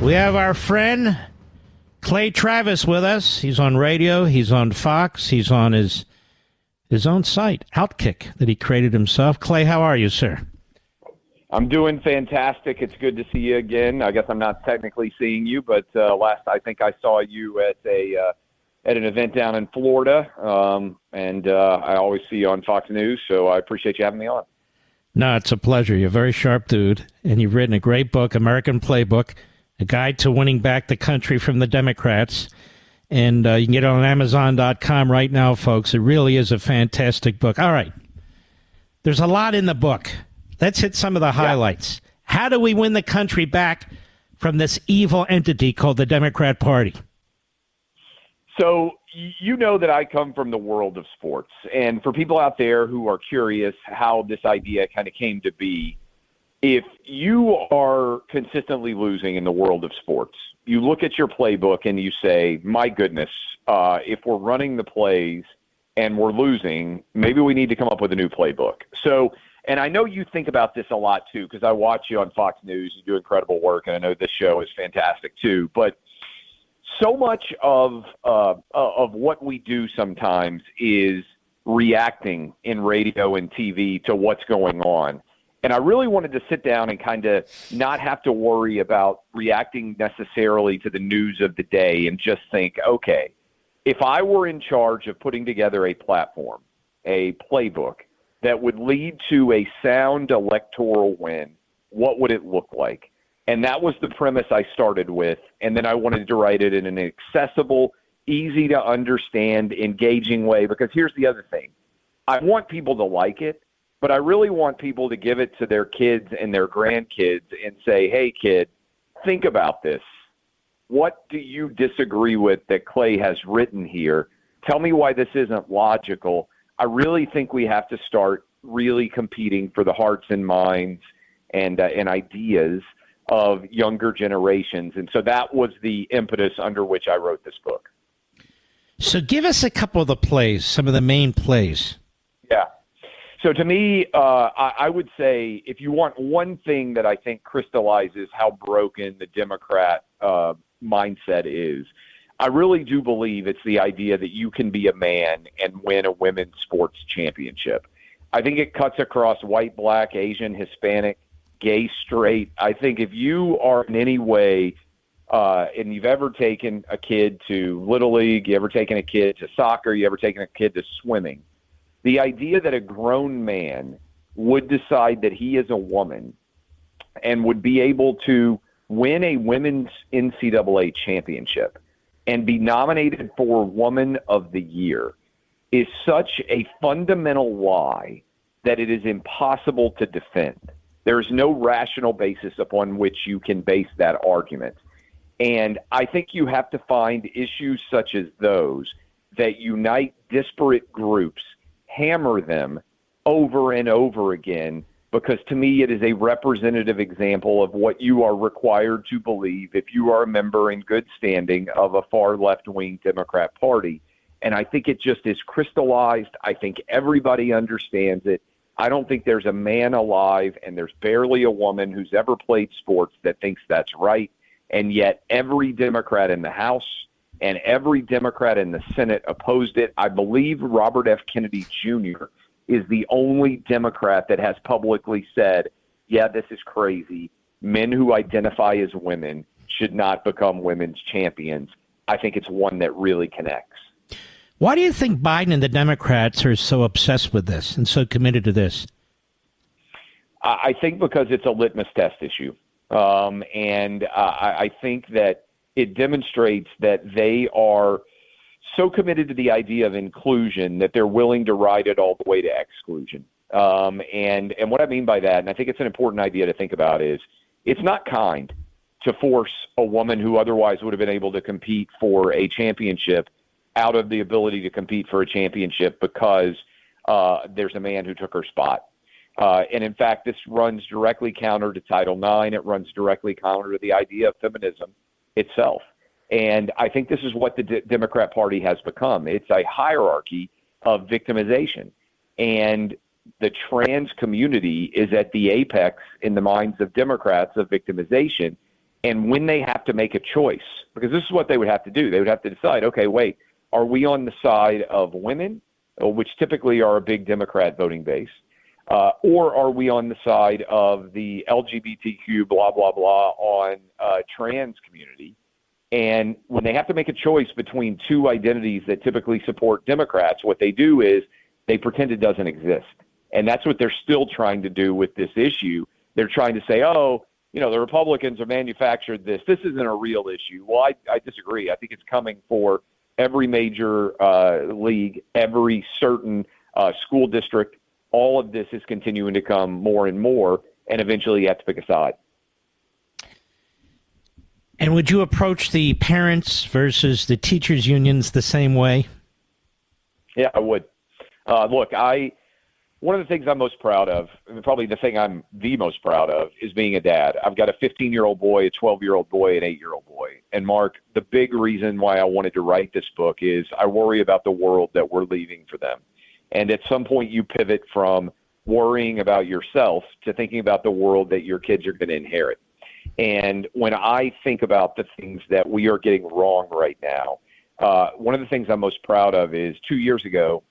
We have our friend Clay Travis with us. He's on radio. He's on Fox. He's on his own site, Outkick, that he created himself. Clay, how are you, sir? I'm doing fantastic. It's good to see you again. I guess I'm not technically seeing you, but I think I saw you at an event down in Florida, and I always see you on Fox News, so I appreciate you having me on. No, it's a pleasure. You're a very sharp dude, and you've written a great book, American Playbook, A Guide to Winning Back the Country from the Democrats. And you can get it on Amazon.com right now, folks. It really is a fantastic book. All right. There's a lot in the book. Let's hit some of the highlights. Yeah. How do we win the country back from this evil entity called the Democrat Party? So you know that I come from the world of sports. And for people out there who are curious how this idea kind of came to be, if you are consistently losing in the world of sports, you look at your playbook and you say, my goodness, if we're running the plays and we're losing, maybe we need to come up with a new playbook. So, and I know you think about this a lot too, because I watch you on Fox News. You do incredible work, and I know this show is fantastic too. But so much of what we do sometimes is reacting in radio and TV to what's going on. And I really wanted to sit down and kind of not have to worry about reacting necessarily to the news of the day and just think, okay, if I were in charge of putting together a platform, a playbook that would lead to a sound electoral win, what would it look like? And that was the premise I started with. And then I wanted to write it in an accessible, easy to understand, engaging way, because here's the other thing. I want people to like it. But I really want people to give it to their kids and their grandkids and say, hey, kid, think about this. What do you disagree with that Clay has written here? Tell me why this isn't logical. I really think we have to start really competing for the hearts and minds and ideas of younger generations. And so that was the impetus under which I wrote this book. So give us a couple of the plays, some of the main plays. Yeah. So to me, I would say if you want one thing that I think crystallizes how broken the Democrat mindset is, I really do believe it's the idea that you can be a man and win a women's sports championship. I think it cuts across white, black, Asian, Hispanic, gay, straight. I think if you are in any way and you've ever taken a kid to Little League, you ever taken a kid to soccer, you ever taken a kid to swimming, the idea that a grown man would decide that he is a woman and would be able to win a women's NCAA championship and be nominated for Woman of the Year is such a fundamental lie that it is impossible to defend. There is no rational basis upon which you can base that argument. And I think you have to find issues such as those that unite disparate groups, hammer them over and over again, because to me it is a representative example of what you are required to believe if you are a member in good standing of a far left-wing Democrat Party. And I think it just is crystallized. I think everybody understands it. I don't think there's a man alive, and there's barely a woman who's ever played sports that thinks that's right. And yet every Democrat in the House and every Democrat in the Senate opposed it. I believe Robert F. Kennedy Jr. is the only Democrat that has publicly said, yeah, this is crazy. Men who identify as women should not become women's champions. I think it's one that really connects. Why do you think Biden and the Democrats are so obsessed with this and so committed to this? I think because it's a litmus test issue. And I think that it demonstrates that they are so committed to the idea of inclusion that they're willing to ride it all the way to exclusion. And what I mean by that, and I think it's an important idea to think about, is it's not kind to force a woman who otherwise would have been able to compete for a championship out of the ability to compete for a championship because there's a man who took her spot. And in fact, this runs directly counter to Title IX. It runs directly counter to the idea of feminism itself. And I think this is what the Democrat Party has become. It's a hierarchy of victimization. And the trans community is at the apex in the minds of Democrats of victimization. And when they have to make a choice, because this is what they would have to do, they would have to decide, okay, wait, are we on the side of women, which typically are a big Democrat voting base, or are we on the side of the LGBTQ blah, blah, blah on trans community? And when they have to make a choice between two identities that typically support Democrats, what they do is they pretend it doesn't exist. And that's what they're still trying to do with this issue. They're trying to say, oh, you know, the Republicans have manufactured this. This isn't a real issue. Well, I disagree. I think it's coming for every major league, every certain school district. All of this is continuing to come more and more, and eventually you have to pick a side. And would you approach the parents versus the teachers' unions the same way? Yeah, I would. Look, one of the things I'm most proud of, and probably the thing I'm the most proud of, is being a dad. I've got a 15-year-old boy, a 12-year-old boy, an 8-year-old boy. And Mark, the big reason why I wanted to write this book is I worry about the world that we're leaving for them. And at some point you pivot from worrying about yourself to thinking about the world that your kids are going to inherit. And when I think about the things that we are getting wrong right now, one of the things I'm most proud of is 2 years ago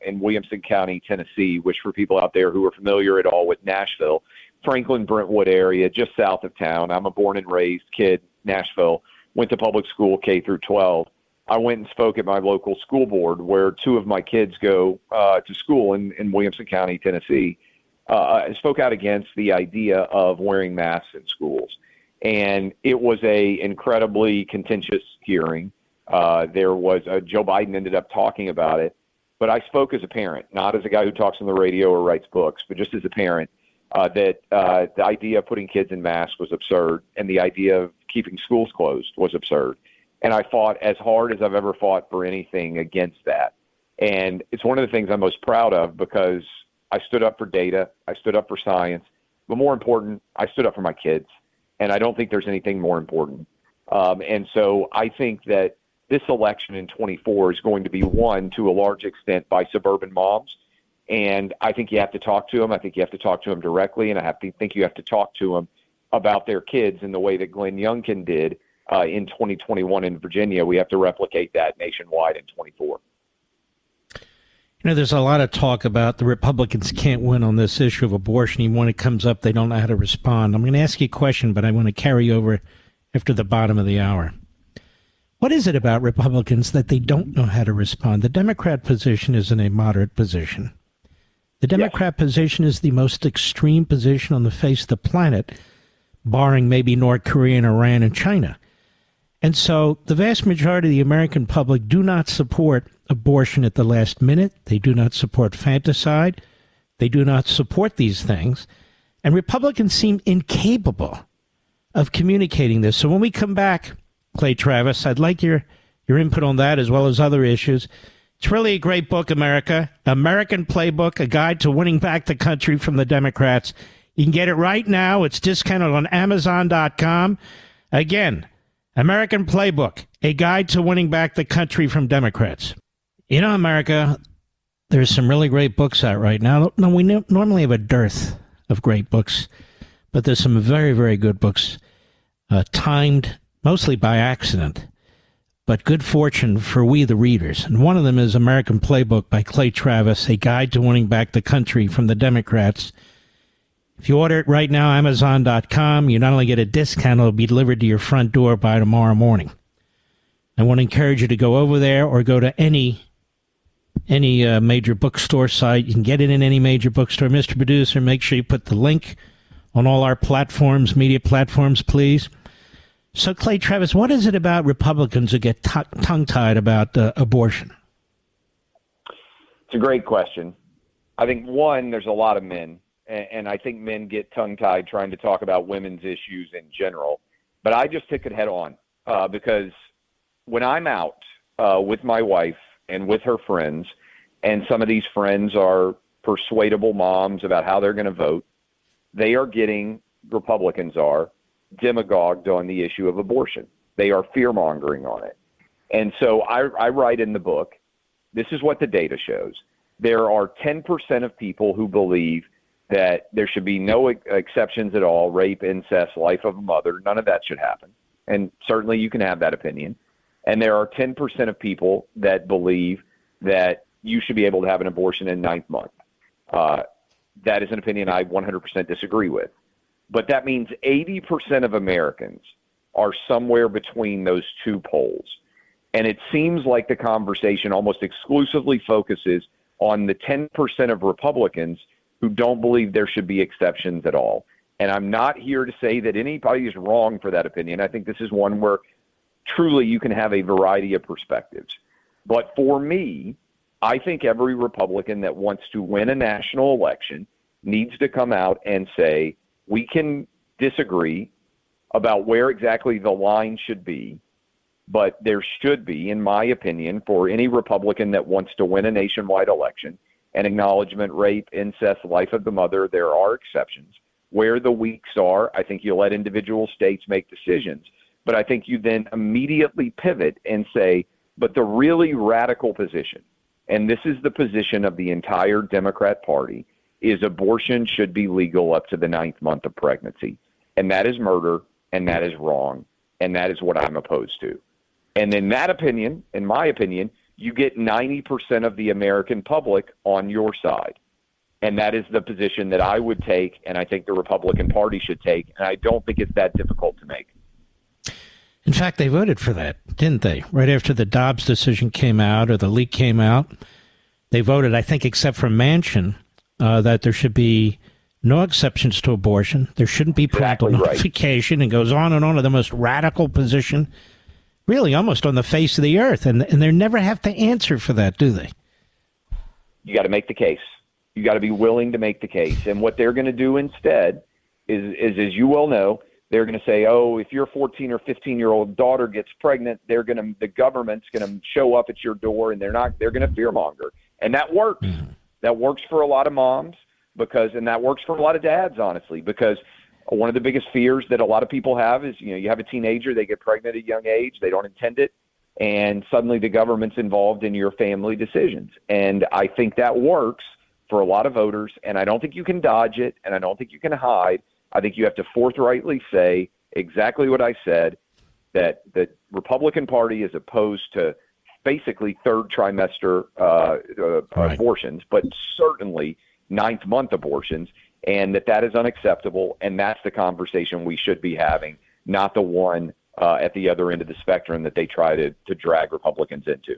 in Williamson County, Tennessee, which for people out there who are familiar at all with Nashville, Franklin, Brentwood area, just south of town. I'm a born and raised kid, Nashville, went to public school K through 12. I went and spoke at my local school board where two of my kids go to school in Williamson County, Tennessee. I spoke out against the idea of wearing masks in schools. And it was a incredibly contentious hearing. There was Joe Biden ended up talking about it, but I spoke as a parent, not as a guy who talks on the radio or writes books, but just as a parent, that the idea of putting kids in masks was absurd, and the idea of keeping schools closed was absurd. And I fought as hard as I've ever fought for anything against that. And it's one of the things I'm most proud of because I stood up for data, I stood up for science, but more important, I stood up for my kids. And I don't think there's anything more important. And so I think that this election in 24 is going to be won to a large extent by suburban moms. And I think you have to talk to them. I think you have to talk to them directly. And think you have to talk to them about their kids in the way that Glenn Youngkin did in 2021 in Virginia. We have to replicate that nationwide in 24. You know, there's a lot of talk about the Republicans can't win on this issue of abortion. Even when it comes up, they don't know how to respond. I'm going to ask you a question, but I want to carry over after the bottom of the hour. What is it about Republicans that they don't know how to respond? The Democrat position isn't a moderate position. The Democrat position is the most extreme position on the face of the planet, barring maybe North Korea and Iran and China. And so the vast majority of the American public do not support abortion at the last minute. They do not support fanticide. They do not support these things. And Republicans seem incapable of communicating this. So when we come back, Clay Travis, I'd like your input on that as well as other issues. It's really a great book, America. American Playbook, a guide to winning back the country from the Democrats. You can get it right now. It's discounted on Amazon.com. Again, American Playbook, a guide to winning back the country from Democrats. You know, America, there's some really great books out right now. No, we normally have a dearth of great books, but there's some very, very good books, timed mostly by accident, but good fortune for we, the readers. And one of them is American Playbook by Clay Travis, a guide to winning back the country from the Democrats. If you order it right now, Amazon.com, you not only get a discount, it'll be delivered to your front door by tomorrow morning. I want to encourage you to go over there or go to any major bookstore site. You can get it in any major bookstore. Mr. Producer, make sure you put the link on all our platforms, media platforms, please. So, Clay Travis, what is it about Republicans who get tongue-tied about abortion? It's a great question. I think, one, there's a lot of men. And I think men get tongue-tied trying to talk about women's issues in general. But I just took it head on because when I'm out with my wife and with her friends, and some of these friends are persuadable moms about how they're going to vote, they are getting, Republicans are, demagogued on the issue of abortion. They are fear-mongering on it. And so I write in the book, this is what the data shows. There are 10% of people who believe that there should be no exceptions at all, rape, incest, life of a mother. None of that should happen. And certainly you can have that opinion. And there are 10% of people that believe that you should be able to have an abortion in 9th month. That is an opinion I 100% disagree with. But that means 80% of Americans are somewhere between those two poles. And it seems like the conversation almost exclusively focuses on the 10% of Republicans who don't believe there should be exceptions at all. And I'm not here to say that anybody is wrong for that opinion. I think this is one where truly you can have a variety of perspectives. But for me, I think every Republican that wants to win a national election needs to come out and say, we can disagree about where exactly the line should be, but there should be, in my opinion, for any Republican that wants to win a nationwide election, an acknowledgement, rape, incest, life of the mother. There are exceptions. Where the weaks are, I think you let individual states make decisions. But I think you then immediately pivot and say, but the really radical position, and this is the position of the entire Democrat Party, is abortion should be legal up to the 9th month of pregnancy. And that is murder, and that is wrong, and that is what I'm opposed to. And in that opinion, in my opinion, you get 90% of the American public on your side. And that is the position that I would take, and I think the Republican Party should take, and I don't think it's that difficult to make. In fact, they voted for that, didn't they? Right after the Dobbs decision came out or the leak came out, they voted, I think, except for Manchin, that there should be no exceptions to abortion. There shouldn't be parental notification, and goes on to the most radical position, really almost on the face of the earth. And they never have to answer for that, do they? You got to make the case. You got to be willing to make the case. And what they're going to do instead is, as you well know, they're going to say, oh, if your 14 or 15-year-old daughter gets pregnant, the government's going to show up at your door, and they're going to fearmonger. And that works. Mm-hmm. That works for a lot of moms and that works for a lot of dads, honestly, because one of the biggest fears that a lot of people have is, you have a teenager, they get pregnant at a young age, they don't intend it, and suddenly the government's involved in your family decisions. And I think that works for a lot of voters, and I don't think you can dodge it, and I don't think you can hide. I think you have to forthrightly say exactly what I said, that the Republican Party is opposed to basically third trimester abortions, but certainly 9th month abortions, and that is unacceptable, and that's the conversation we should be having, not the one at the other end of the spectrum that they try to drag Republicans into.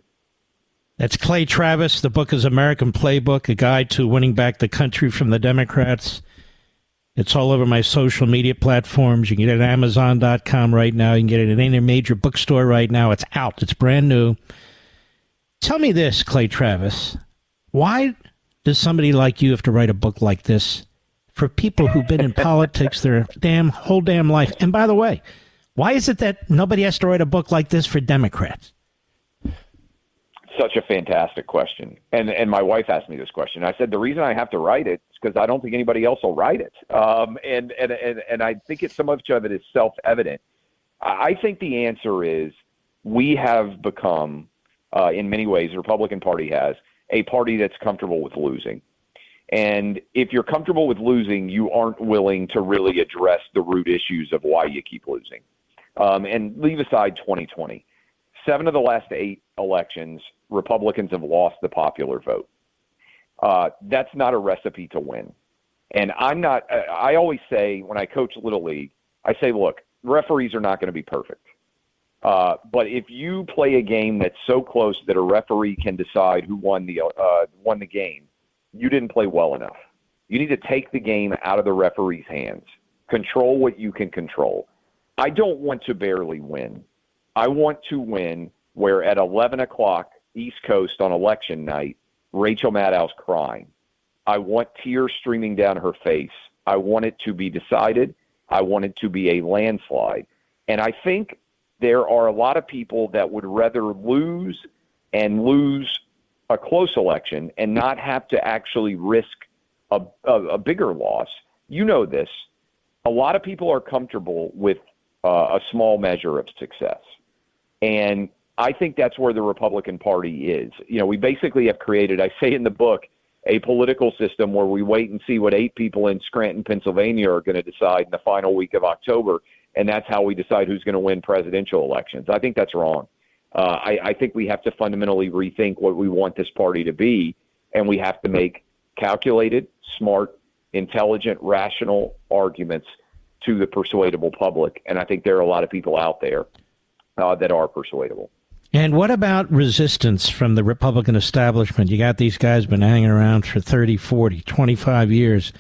That's Clay Travis. The book is American Playbook, a guide to winning back the country from the Democrats. It's all over my social media platforms. You can get it at Amazon.com right now. You can get it at any major bookstore right now. It's out. It's brand new. Tell me this, Clay Travis. Why does somebody like you have to write a book like this for people who've been in politics their whole damn life? And by the way, why is it that nobody has to write a book like this for Democrats? Such a fantastic question. And my wife asked me this question. I said, the reason I have to write it is because I don't think anybody else will write it. And I think so much of it is self-evident. I think the answer is we have become, in many ways, the Republican Party has, a party that's comfortable with losing. And if you're comfortable with losing, you aren't willing to really address the root issues of why you keep losing. And leave aside 2020. 7 of the last 8 elections, Republicans have lost the popular vote. That's not a recipe to win. And I always say when I coach Little League, I say, look, referees are not going to be perfect. But if you play a game that's so close that a referee can decide who won the game, you didn't play well enough. You need to take the game out of the referee's hands. Control what you can control. I don't want to barely win. I want to win where at 11 o'clock East Coast on election night, Rachel Maddow's crying. I want tears streaming down her face. I want it to be decided. I want it to be a landslide. And I think there are a lot of people that would rather lose a close election and not have to actually risk a bigger loss. You know this. A lot of people are comfortable with a small measure of success. And I think that's where the Republican Party is. We basically have created, I say in the book, a political system where we wait and see what 8 people in Scranton, Pennsylvania are going to decide in the final week of October, and that's how we decide who's going to win presidential elections. I think that's wrong. I think we have to fundamentally rethink what we want this party to be, and we have to make calculated, smart, intelligent, rational arguments to the persuadable public. And I think there are a lot of people out there that are persuadable. And what about resistance from the Republican establishment? You got these guys been hanging around for 30, 40, 25 years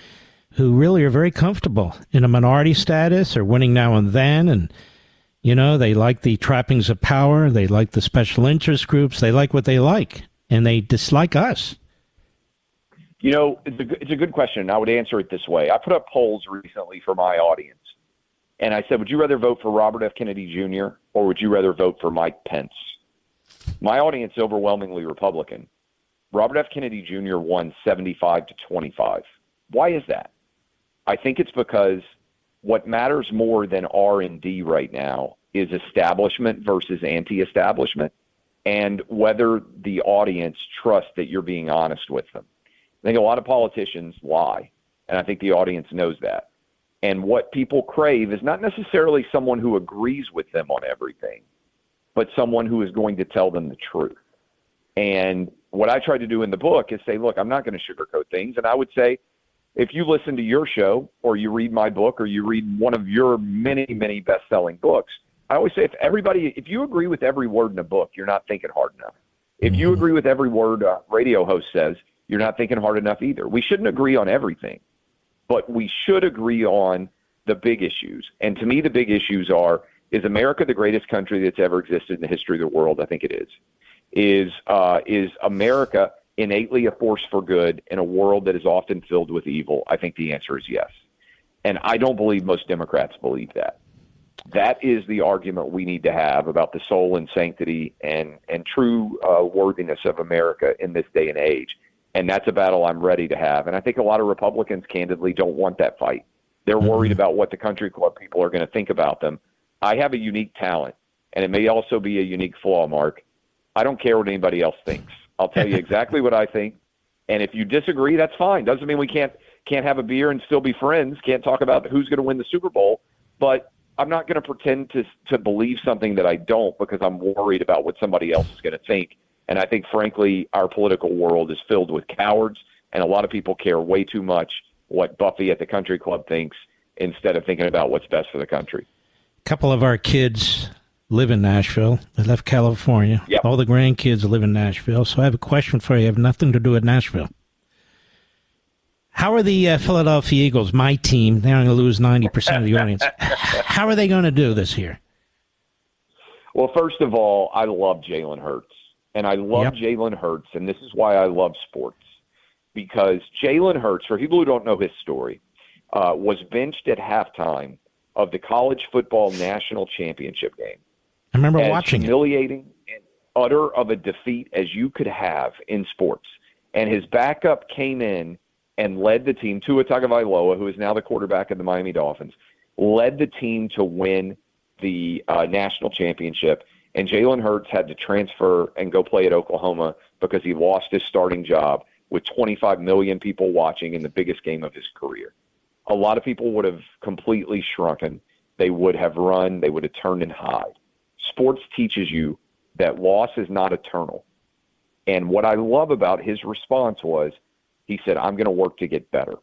who really are very comfortable in a minority status or winning now and then. And, you know, they like the trappings of power. They like the special interest groups. They like what they like, and they dislike us. You know, it's a good question. I would answer it this way. I put up polls recently for my audience, and I said, would you rather vote for Robert F. Kennedy Jr. or would you rather vote for Mike Pence? My audience is overwhelmingly Republican. Robert F. Kennedy Jr. won 75-25. Why is that? I think it's because what matters more than R&D right now is establishment versus anti-establishment, and whether the audience trusts that you're being honest with them. I think a lot of politicians lie, and I think the audience knows that. And what people crave is not necessarily someone who agrees with them on everything, but someone who is going to tell them the truth. And what I try to do in the book is say, look, I'm not going to sugarcoat things. And I would say, if you listen to your show or you read my book or you read one of your many, many best-selling books, I always say if you agree with every word in a book, you're not thinking hard enough. If you agree with every word a radio host says, you're not thinking hard enough either. We shouldn't agree on everything, but we should agree on the big issues. And to me, the big issues are, is America the greatest country that's ever existed in the history of the world? I think it is. Is America innately a force for good in a world that is often filled with evil? I think the answer is yes. And I don't believe most Democrats believe that. That is the argument we need to have about the soul and sanctity and true worthiness of America in this day and age. And that's a battle I'm ready to have. And I think a lot of Republicans, candidly, don't want that fight. They're worried about what the country club people are going to think about them. I have a unique talent, and it may also be a unique flaw, Mark. I don't care what anybody else thinks. I'll tell you exactly what I think. And if you disagree, that's fine. Doesn't mean we can't have a beer and still be friends, can't talk about who's going to win the Super Bowl. But I'm not going to pretend to believe something that I don't because I'm worried about what somebody else is going to think. And I think, frankly, our political world is filled with cowards, and a lot of people care way too much what Buffy at the country club thinks instead of thinking about what's best for the country. A couple of our kids live in Nashville. They left California. Yep. All the grandkids live in Nashville. So I have a question for you. I have nothing to do with Nashville. How are the Philadelphia Eagles, my team, they're going to lose 90% of the audience. How are they going to do this year? Well, first of all, I love Jalen Hurts. And I love Jalen Hurts, and this is why I love sports. Because Jalen Hurts, for people who don't know his story, was benched at halftime of the college football national championship game. I remember watching it. As humiliating and utter of a defeat as you could have in sports. And his backup came in and led the team, Tua Tagovailoa, who is now the quarterback of the Miami Dolphins, led the team to win the national championship. And Jalen Hurts had to transfer and go play at Oklahoma because he lost his starting job with 25 million people watching in the biggest game of his career. A lot of people would have completely shrunken. They would have run. They would have turned and hide. Sports teaches you that loss is not eternal. And what I love about his response was he said, I'm going to work to get better.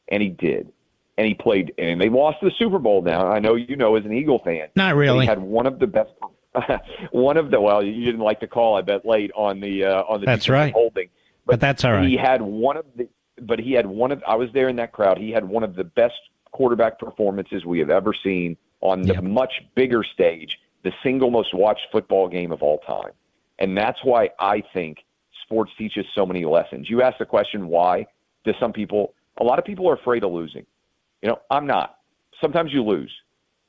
And he did. And he played, and they lost the Super Bowl now. I know you know as an Eagle fan. Not really. He had one of the best well, you didn't like the call, I bet, late on the that's right. holding. But that's all right. He had I was there in that crowd. He had one of the best quarterback performances we have ever seen on the much bigger stage, the single most watched football game of all time. And that's why I think sports teaches so many lessons. You asked the question, why do a lot of people are afraid of losing. You know, I'm not. Sometimes you lose.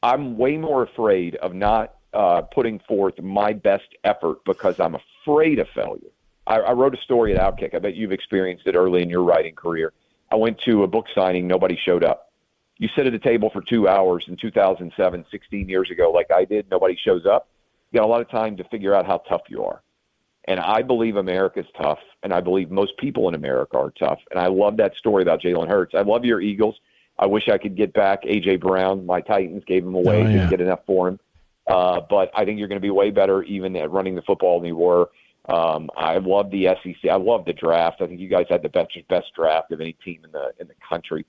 I'm way more afraid of not putting forth my best effort because I'm afraid of failure. I wrote a story at Outkick. I bet you've experienced it early in your writing career. I went to a book signing. Nobody showed up. You sit at a table for 2 hours in 2007, 16 years ago, like I did. Nobody shows up. You got a lot of time to figure out how tough you are. And I believe America's tough, and I believe most people in America are tough. And I love that story about Jalen Hurts. I love your Eagles. I wish I could get back A.J. Brown. My Titans gave him away. Didn't get enough for him. But I think you're going to be way better even at running the football than you were. I love the SEC. I love the draft. I think you guys had the best draft of any team in the country.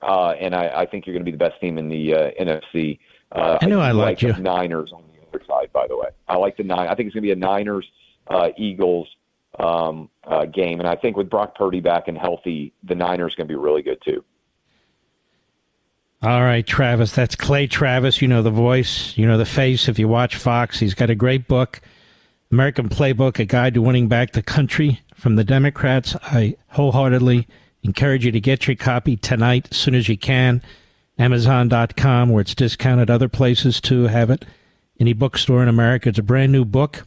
And I think you're going to be the best team in the NFC. I knew I liked you. The Niners on the other side, by the way. I like the Niners. I think it's going to be a Niners Eagles game. And I think with Brock Purdy back and healthy, the Niners going to be really good too. All right, Travis. That's Clay Travis. You know the voice. You know the face. If you watch Fox, he's got a great book, American Playbook, A Guide to Winning Back the Country from the Democrats. I wholeheartedly encourage you to get your copy tonight as soon as you can. Amazon.com, where it's discounted. Other places, too, have it. Any bookstore in America. It's a brand new book.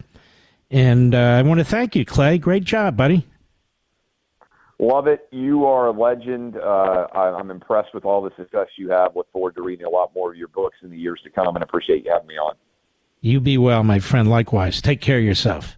And I want to thank you, Clay. Great job, buddy. Love it. You are a legend. I'm impressed with all the success you have. Look forward to reading a lot more of your books in the years to come, and appreciate you having me on. You be well, my friend. Likewise. Take care of yourself.